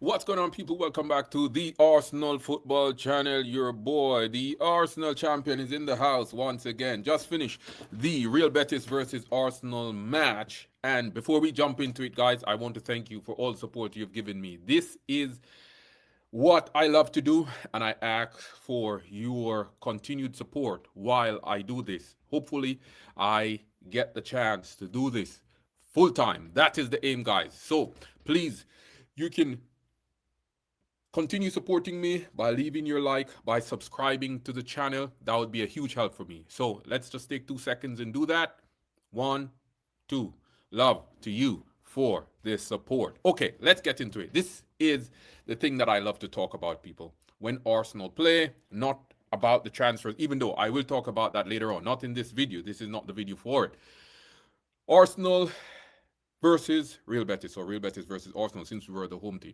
What's going on, people? Welcome back to the Arsenal Football Channel. Your boy, the Arsenal champion, is in the house once again. Just finished the Real Betis versus Arsenal match. And before we jump into it, guys, I want to thank you for all the support you've given me. This is what I love to do, and I ask for your continued support while I do this. Hopefully, I get the chance to do this full time. That is the aim, guys. So please, you can continue supporting me by leaving your like, by subscribing to the channel. That would be a huge help for me. So let's just take 2 seconds and do that. One, two. Love to you for this support. Okay, let's get into it. This is the thing that I love to talk about, people. When Arsenal play, not about the transfers, even though I will talk about that later on. Not in this video. This is not the video for it. Arsenal versus Real Betis, or Real Betis versus Arsenal, since we were the home team.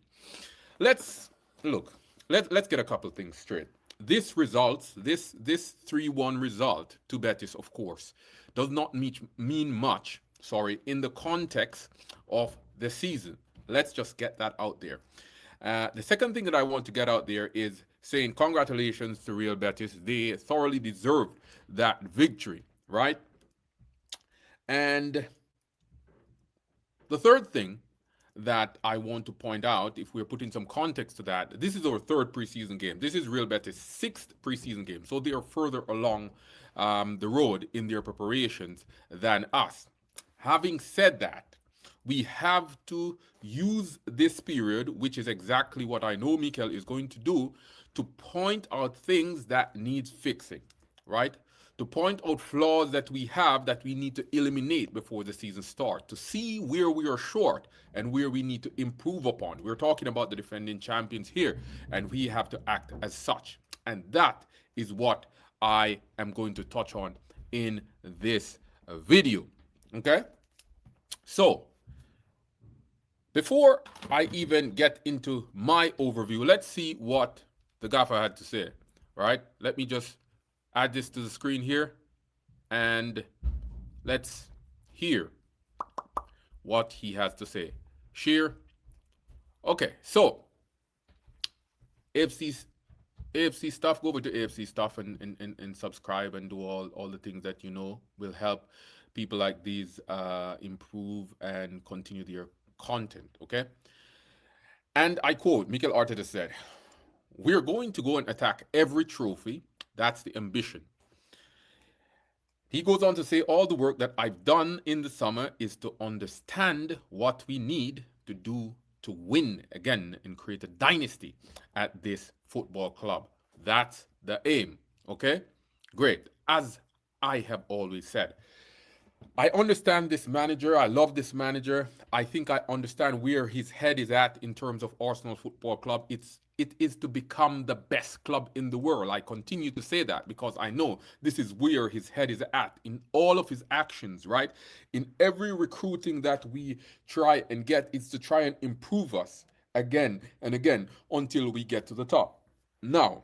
Let's look. Let's get a couple things straight. This 3-1 result to Betis, of course, does not mean much. Sorry, in the context of the season. Let's just get that out there. The second thing that I want to get out there is saying congratulations to Real Betis. They thoroughly deserved that victory, right? And the third thing that I want to point out, if we're putting some context to that, this is our third preseason game. This is Real Betis' sixth preseason game. So they are further along the road in their preparations than us. Having said that, we have to use this period, which is exactly what I know Mikel is going to do, to point out things that need fixing, right? To point out flaws that we have that we need to eliminate before the season starts, to see where we are short and where we need to improve upon. We're talking about the defending champions here, and we have to act as such. And that is what I am going to touch on in this video. Okay? So, before I even get into my overview, let's see what the gaffer had to say, right? Let me just add this to the screen here, and let's hear what he has to say. Share. Okay, so AFC stuff, go over to AFC stuff and subscribe and do all the things that you know will help people like these improve and continue their content, okay? And I quote, Mikel Arteta said, "We're going to go and attack every trophy. That's the ambition." He goes on to say, "All the work that I've done in the summer is to understand what we need to do to win again and create a dynasty at this football club. That's the aim." Okay? Great. As I have always said, I understand this manager. I love this manager. I think I understand where his head is at in terms of Arsenal Football Club. It is to become the best club in the world. I continue to say that because I know this is where his head is at in all of his actions, right? In every recruiting that we try and get, it's to try and improve us again and again until we get to the top. Now,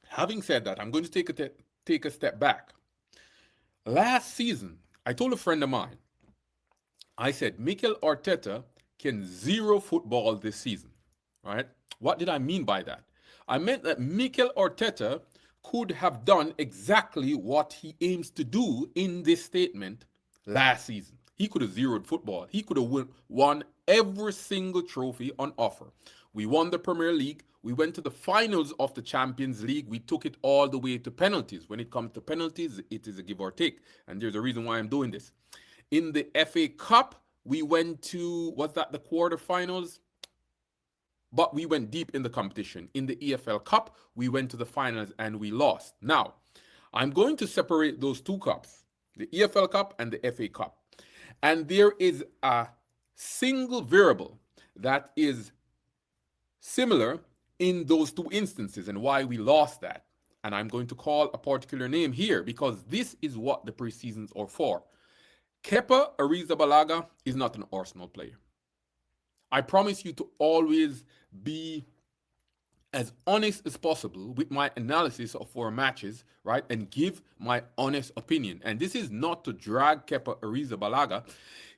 having said that, I'm going to take a step back. Last season, I told a friend of mine, I said, Mikel Arteta can zero football this season, right? What did I mean by that? I meant that Mikel Arteta could have done exactly what he aims to do in this statement last season. He could have zeroed football. He could have won every single trophy on offer. We won the Premier League. We went to the finals of the Champions League. We took it all the way to penalties. When it comes to penalties, it is a give or take. And there's a reason why I'm doing this. In the FA Cup, we went to, was that the quarterfinals? But we went deep in the competition. In the EFL Cup, we went to the finals and we lost. Now, I'm going to separate those two cups, the EFL Cup and the FA Cup. And there is a single variable that is similar in those two instances and why we lost that. And I'm going to call a particular name here because this is what the preseasons are for. Kepa Arrizabalaga is not an Arsenal player. I promise you to always be as honest as possible with my analysis of four matches, right, and give my honest opinion. And this is not to drag Kepa Arrizabalaga.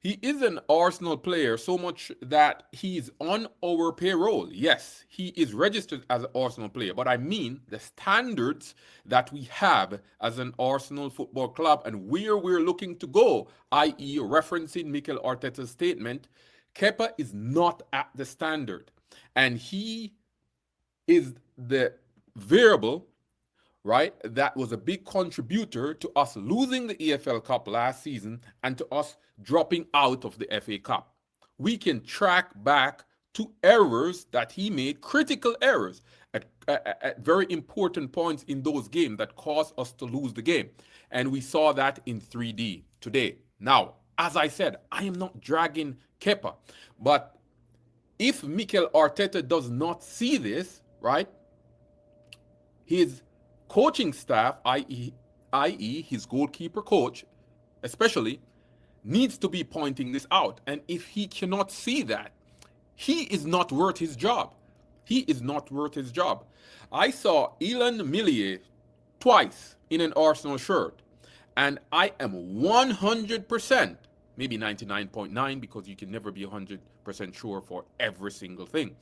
He is an Arsenal player so much that he's on our payroll. Yes, he is registered as an Arsenal player, but I mean the standards that we have as an Arsenal football club and where we're looking to go, i.e., referencing Mikel Arteta's statement, Kepa is not at the standard. And he is the variable, right, that was a big contributor to us losing the EFL Cup last season and to us dropping out of the FA Cup. We can track back to errors that he made, critical errors at very important points in those games that caused us to lose the game. And we saw that in 3D today. Now, as I said, I am not dragging Kepa, but if Mikel Arteta does not see this, right, his coaching staff, i.e., his goalkeeper coach, especially, needs to be pointing this out. And if he cannot see that, he is not worth his job. He is not worth his job. I saw Ilan Millier twice in an Arsenal shirt, and I am 100%, maybe 99.9, because you can never be 100% sure for every single thing.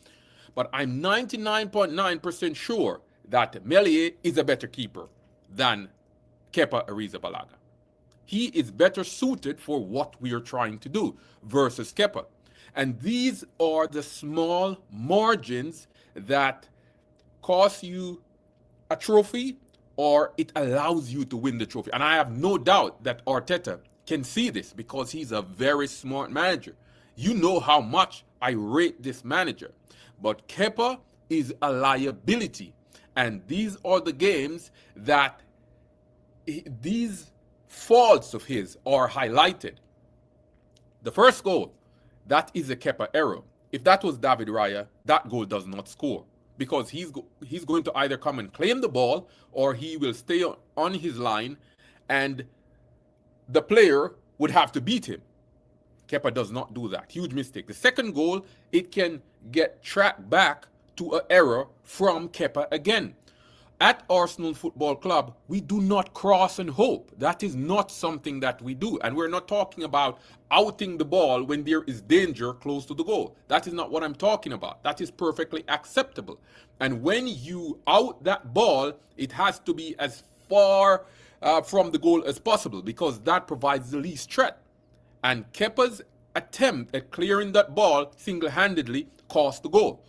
But I'm 99.9% sure that Meslier is a better keeper than Kepa Arrizabalaga. He is better suited for what we are trying to do versus Kepa. And these are the small margins that cost you a trophy or it allows you to win the trophy. And I have no doubt that Arteta can see this because he's a very smart manager. You know how much I rate this manager. But Kepa is a liability. And these are the games that these faults of his are highlighted. The first goal, that is a Kepa error. If that was David Raya, that goal does not score because he's going to either come and claim the ball or he will stay on his line and the player would have to beat him. Kepa does not do that. Huge mistake. The second goal, it can get tracked back to an error from Kepa again. At Arsenal Football Club, we do not cross and hope. That is not something that we do. And we're not talking about outing the ball when there is danger close to the goal. That is not what I'm talking about. That is perfectly acceptable. And when you out that ball, it has to be as far from the goal as possible because that provides the least threat. And Kepa's attempt at clearing that ball single-handedly cost the goal.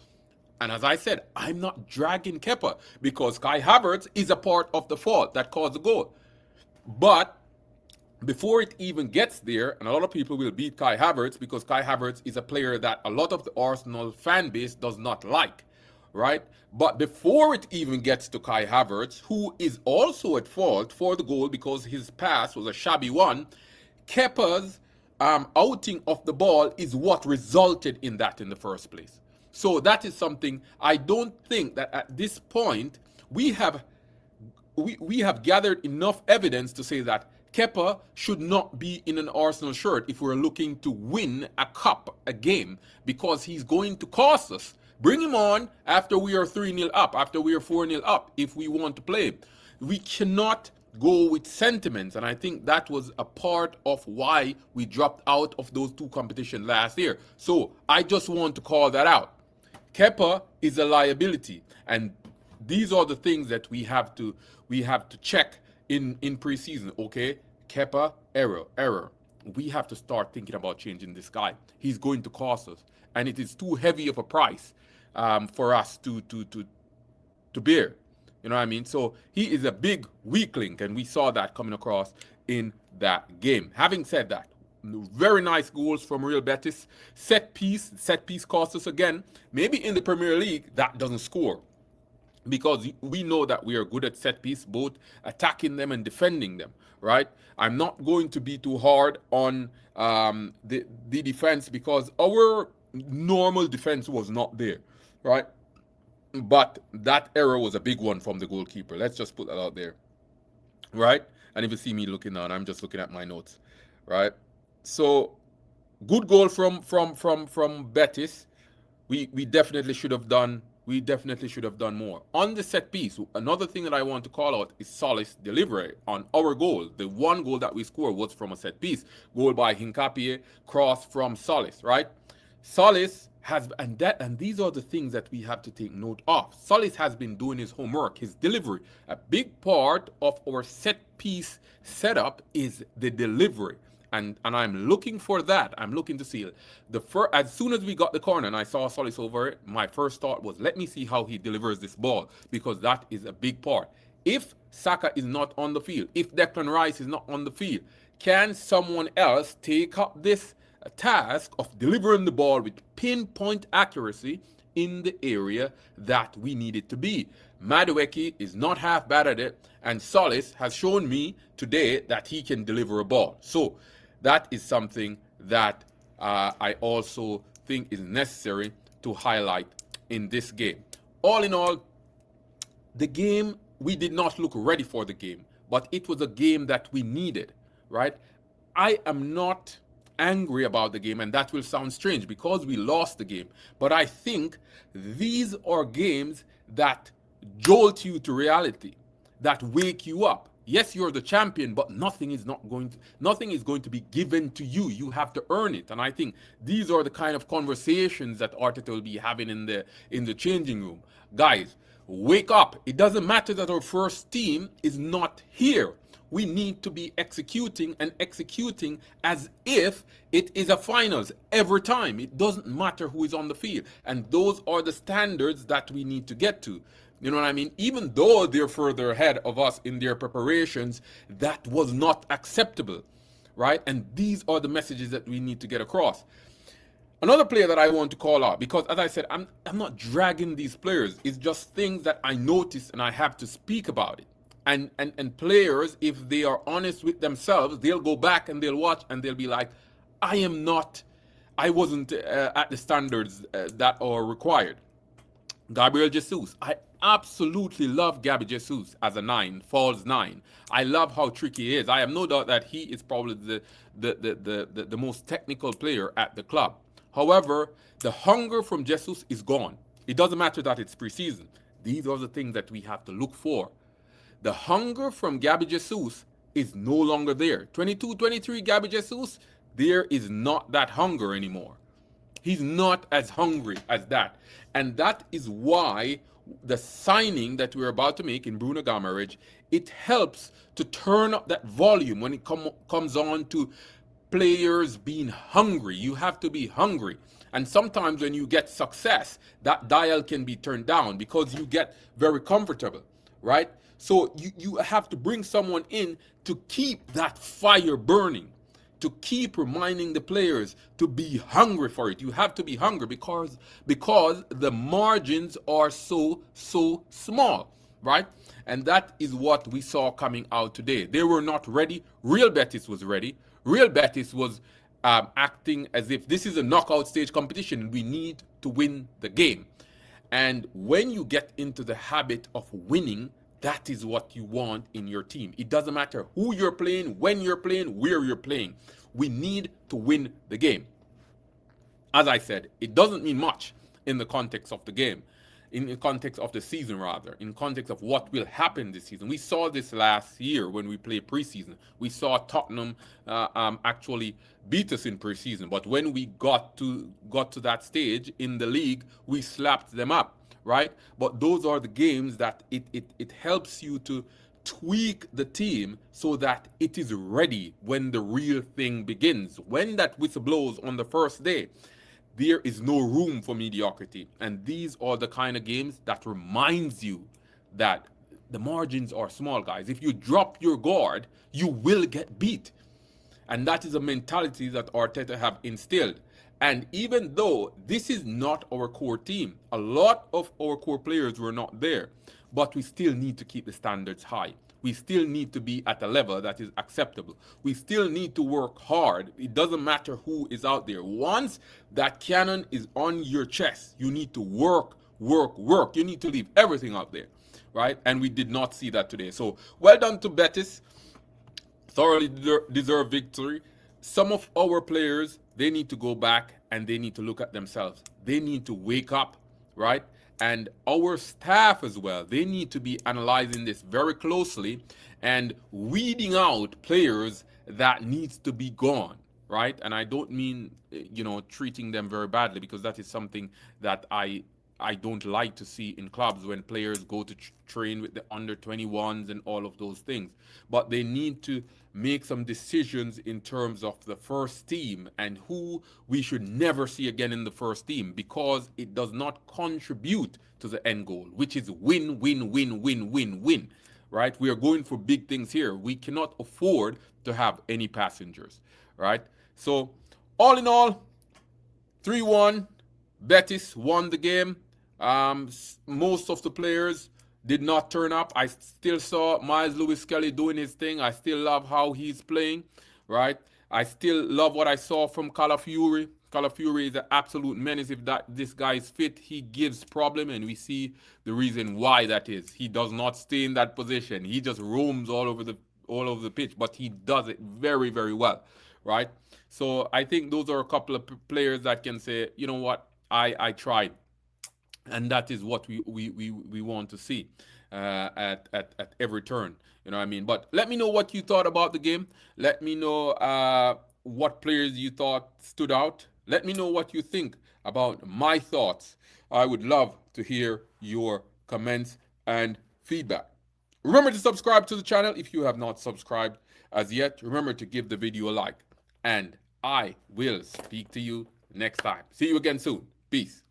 And as I said, I'm not dragging Kepa because Kai Havertz is a part of the fault that caused the goal. But before it even gets there, and a lot of people will beat Kai Havertz because Kai Havertz is a player that a lot of the Arsenal fan base does not like, right? But before it even gets to Kai Havertz, who is also at fault for the goal because his pass was a shabby one, Kepa's outing of the ball is what resulted in that in the first place. So that is something I don't think that at this point we have gathered enough evidence to say that Kepa should not be in an Arsenal shirt if we're looking to win a cup, a game, because he's going to cost us. Bring him on after we are 3-0 up, after we are 4-0 up, if we want to play. We cannot go with sentiments, and I think that was a part of why we dropped out of those two competitions last year. So I just want to call that out. Kepa is a liability, and these are the things that we have to check in preseason. Okay, Kepa error. We have to start thinking about changing this guy. He's going to cost us, and it is too heavy of a price for us to bear. You know what I mean? So he is a big weak link, and we saw that coming across in that game. Having said that, very nice goals from Real Betis. Set piece cost us again. Maybe in the Premier League that doesn't score because we know that we are good at set piece, both attacking them and defending them, right? I'm not going to be too hard on the defense because our normal defense was not there, right? But that error was a big one from the goalkeeper. Let's just put that out there, right? And if you see me looking down, I'm just looking at my notes, right? So good goal from Betis. We definitely should have done we definitely should have done more. On the set piece, another thing that I want to call out is Solis' delivery on our goal. The one goal that we scored was from a set piece. Goal by Hincapie, cross from Solis, right? Solis has, and these are the things that we have to take note of. Solis has been doing his homework, his delivery. A big part of our set piece setup is the delivery. And I'm looking for that. I'm looking to see as soon as we got the corner and I saw Solis over it, my first thought was, let me see how he delivers this ball, because that is a big part. If Saka is not on the field, if Declan Rice is not on the field, can someone else take up this task of delivering the ball with pinpoint accuracy in the area that we need it to be? Madueke is not half bad at it, and Solis has shown me today that he can deliver a ball. So that is something that I also think is necessary to highlight in this game. All in all, the game, we did not look ready for the game, but it was a game that we needed, right? I am not angry about the game, and that will sound strange because we lost the game, but I think these are games that jolt you to reality, that wake you up. Yes, you're the champion, but nothing is going to be given to you. You have to earn it. And I think these are the kind of conversations that Arteta will be having in the changing room. Guys, wake up. It doesn't matter that our first team is not here. We need to be executing as if it is a finals every time. It doesn't matter who is on the field. And those are the standards that we need to get to. You know what I mean? Even though they're further ahead of us in their preparations, that was not acceptable, right? And these are the messages that we need to get across. Another player that I want to call out, because as I said, I'm not dragging these players. It's just things that I notice and I have to speak about it. And players, if they are honest with themselves, they'll go back and they'll watch and they'll be like, I wasn't at the standards that are required. Gabriel Jesus. I absolutely love Gabby Jesus as a 9, false 9. I love how tricky he is. I have no doubt that he is probably the most technical player at the club. However, the hunger from Jesus is gone. It doesn't matter that it's preseason. These are the things that we have to look for. The hunger from Gabby Jesus is no longer there. 22, 23 Gabby Jesus, there is not that hunger anymore. He's not as hungry as that. And that is why the signing that we're about to make in Bruno Guimaraes, it helps to turn up that volume when it comes on to players being hungry. You have to be hungry. And sometimes when you get success, that dial can be turned down because you get very comfortable, right? So you have to bring someone in to keep that fire burning, to keep reminding the players to be hungry for it. You have to be hungry because the margins are so small, right? And that is what we saw coming out today. They were not ready. Real Betis was ready. Real Betis was acting as if this is a knockout stage competition. We need to win the game. And when you get into the habit of winning, that is what you want in your team. It doesn't matter who you're playing, when you're playing, where you're playing. We need to win the game. As I said, it doesn't mean much in the context of the game, in the context of the season rather, in context of what will happen this season. We saw this last year when we played preseason. We saw Tottenham actually beat us in preseason, but when we got to that stage in the league, we slapped them up. Right? But those are the games that it helps you to tweak the team so that it is ready when the real thing begins. When that whistle blows on the first day, there is no room for mediocrity. And these are the kind of games that reminds you that the margins are small, guys. If you drop your guard, you will get beat. And that is a mentality that Arteta have instilled. And even though this is not our core team, a lot of our core players were not there, but we still need to keep the standards high. We still need to be at a level that is acceptable. We still need to work hard. It doesn't matter who is out there. Once that cannon is on your chest, you need to work. You need to leave everything out there, right? And we did not see that today. So well done to Betis. Thoroughly deserved victory. Some of our players, they need to go back and they need to look at themselves. They need to wake up, right? and our staff as well, they need to be analyzing this very closely and weeding out players that needs to be gone, right? And I don't mean treating them very badly, because that is something that I don't like to see in clubs, when players go to train with the under 21s and all of those things. But they need to make some decisions in terms of the first team and who we should never see again in the first team, because it does not contribute to the end goal, which is win, win, win, win, win, win. Right? We are going for big things here. We cannot afford to have any passengers. Right? So, all in all, 3-1. Betis won the game. Most of the players did not turn up. I still saw Miles Lewis Kelly doing his thing. I still love how he's playing, right? I still love what I saw from Calafiori. Calafiori is an absolute menace. If this guy is fit, he gives problem, and we see the reason why that is. He does not stay in that position. He just roams all over the pitch, but he does it very, very well, right? So I think those are a couple of players that can say, you know what, I tried, and that is what we want to see at every turn. You know what I mean? But let me know what you thought about the game. Let me know what players you thought stood out. Let me know what you think about my thoughts. I would love to hear your comments and feedback. Remember to subscribe to the channel if you have not subscribed as yet. Remember to give the video a like. And I will speak to you next time. See you again soon. Peace.